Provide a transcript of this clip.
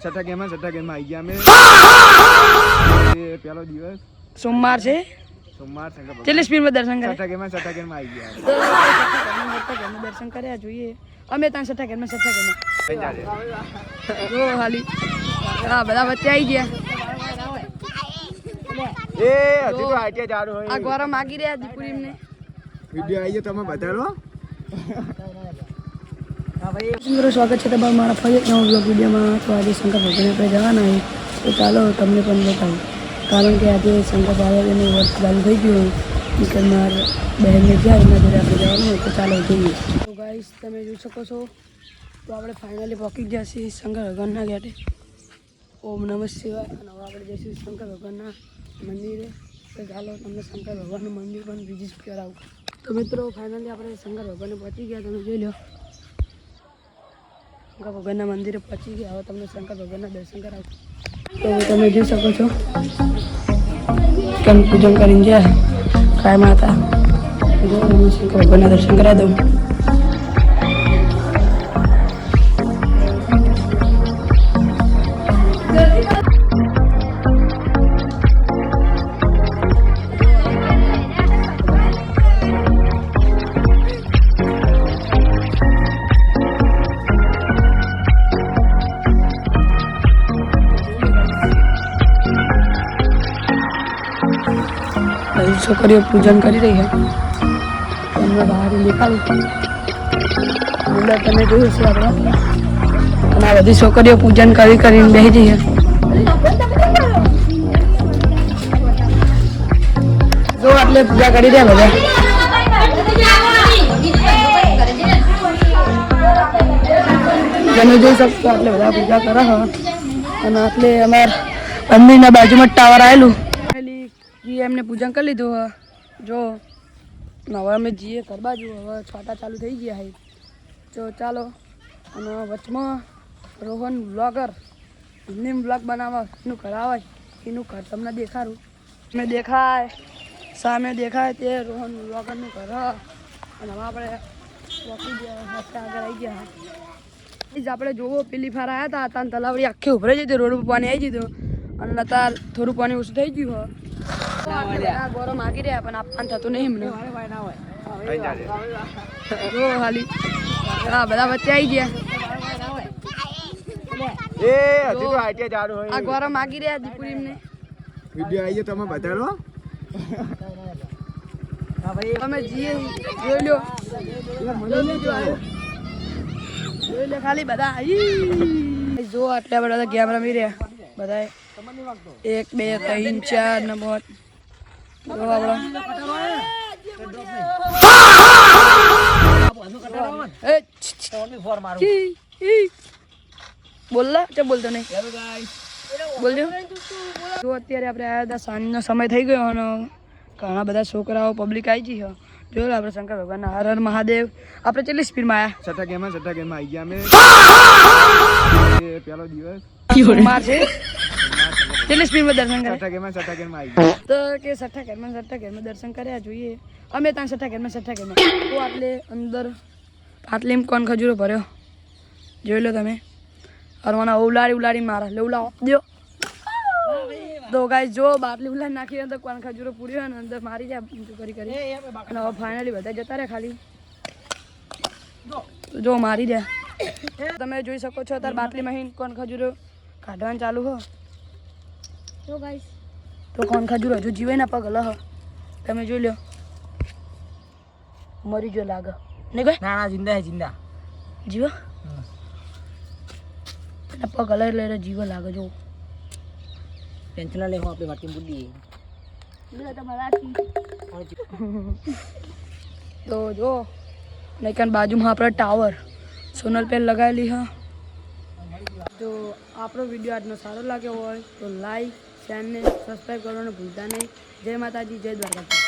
છઠ્ઠા ગેમ માં આવી ગયા અમે પેલો દિવસ સોમવાર છે સોમવાર શંકર કેટલી સ્પીડમાં દર્શન કરે છઠ્ઠા ગેમ આવી ગયા દર્શન કર્યા જોઈએ અમે ત્યાં છઠ્ઠા ગેરમાં જો ખાલી હા બધા વચ્ચે આવી ગયા એ હજી તો આઈટી ચાલુ હોય આ ગોરા માગી રહ્યા દીપુરી એમને વિડિયો આવી ગયો તમે બતાડો મિત્રો સ્વાગત છે તમારું મારા ફરી એક નવા બ્લોગ વિડીયોમાં તો આજે શંકર ભગવાન આપણે જવાના હોય તો ચાલો તમને પણ બતાવું કારણ કે આજે શંકર ભગવાનનું વર્ક ચાલુ થઈ ગયું નીકળ મારા બહેનને જાય એના જોડે આપણે જવાનું હોય તો ચાલો જઈએ તો ગાઈસ તમે જોઈ શકો છો તો આપણે ફાઇનલી પહોંચી ગયા છીએ શંકર ભગવાનના ગેટે ઓમ નમઃ શિવાય અને હવે આપણે જઈશું શંકર ભગવાનના મંદિરે તો ચાલો તમને શંકર ભગવાનનું મંદિર પણ વિઝિટ કરાવું તો મિત્રો ફાઇનલી આપણે શંકર ભગવાનને પહોંચી ગયા તમે જોઈ લો શંકર ભગવાનના મંદિરે પહોંચી ગયા હવે તમને શંકર ભગવાનના દર્શન કરાવું તો તમે જોઈ શકો છો કેમ પૂજન કરીને જાય કાંઈ માતા જો હું શંકર ભગવાનના દર્શન કરાવી દઉં છોકરીઓ પૂજન કરી રહી છે તમને બહાર દેખાડું અંદર તમે જોયું છે આપણે અને આ બધી છોકરીઓ પૂજન કરીને બેસી જઈએ જો એટલે પૂજા કરી રહ્યા બધા તમે જોઈ શકશો એટલે બધા પૂજા કરે છે અને એટલે અમારા મંદિરના બાજુમાં ટાવર આવેલું એમને પૂજન કરી લીધું જો હવે અમે જઈએ ઘર બાજુ હવે છોટા ચાલુ થઈ ગયા છે તો ચાલો અને વચમાં રોહન બ્લોગર એમની બ્લોગ બનાવવા એનું ઘર આવે એનું ઘર તમને દેખાડું મેં દેખાય સામે દેખાય તે રોહન બ્લોગરનું ઘર અને હવે આપણે પહોંચી ગયા આગળ આવી ગયા આપણે જોવો પેલી ફાર આવ્યા હતા તલાવડી આખી ઉભરાઈ જતી રોડ ઉપર પાણી આવી જતું અને અત્યારે થોડું પાણી ઓછું થઈ ગયું ગોરો માગી રહ્યા પણ આપવાનું થતું નહીં એમને જો ખાલી હા બધા વચ્ચે આવી ગયા એ હજી તો આઈટી ચાલુ હોય આ ગોરો માગી રહ્યા દીપુરી એમને વિડિયો આવી ગયો તમે બતાડો તમે જઈએ જોઈ લો જોઈ લે ખાલી બધા જો આટલા બધા ગેમ રમી રહ્યા બધા 1 2 3 4 નંબર બોલલા ચા બોલતો નહીં બોલજો જો અત્યારે આપણે આવ્યા હતા સાંજનો સમય થઈ ગયો અને ઘણા બધા છોકરાઓ પબ્લિક આવી ગઈ છે જોયું આપણે શંકર ભગવાનના હર હર મહાદેવ આપણે કેટલી સ્પીડમાં આવ્યા છઠ્ઠા ગેમ આવી ગયા અમે પેલો દિવસ માર છે કેટલી સ્પીડમાં દર્શન કરે છઠ્ઠા ગેમ આવી ગયા તો કે છઠ્ઠા ઘરમાં દર્શન કર્યા જોઈએ અમે ત્યાં છઠ્ઠા ઘરમાં તો આટલે અંદર આટલી કોણ ખજૂરો ભર્યો જોઈ લો તમે અરવાના ઉલાડી મારા લેવલા દો તો ગાય જો બાટલી ઉલાડી નાખી તો કોણ ખજૂરો પૂર્યો અને અંદર મારી જાય કરી અને હવે ફાઇનલી બધા જતા રહ્યા ખાલી જો મારી રહ્યા તમે જોઈ શકો છો તાર બાટલી માં કોણ ખજૂરો કાઢવાનું ચાલુ હો તો ગાઈસ તો કોણ ખજૂર હજુ જીવે ના પગ લહ તમે જોઈ લો મરી જો લાગે ને કોઈ ના જિંદા હે જિંદા જીવો પગ લઈ જીવો લાગે જો ટેન્શન ના લેવો આપણે વાટી બુદ્ધી તો જો નહીકન બાજુમાં આપણે ટાવર સોનલ પેન લગાવેલી હા તો આપણો વિડીયો આજનો સારો લાગ્યો હોય તો લાઈક ચેનલને સબસ્ક્રાઈબ કરવાનું ભૂલતા નહીં જય માતાજી જય દ્વારકા.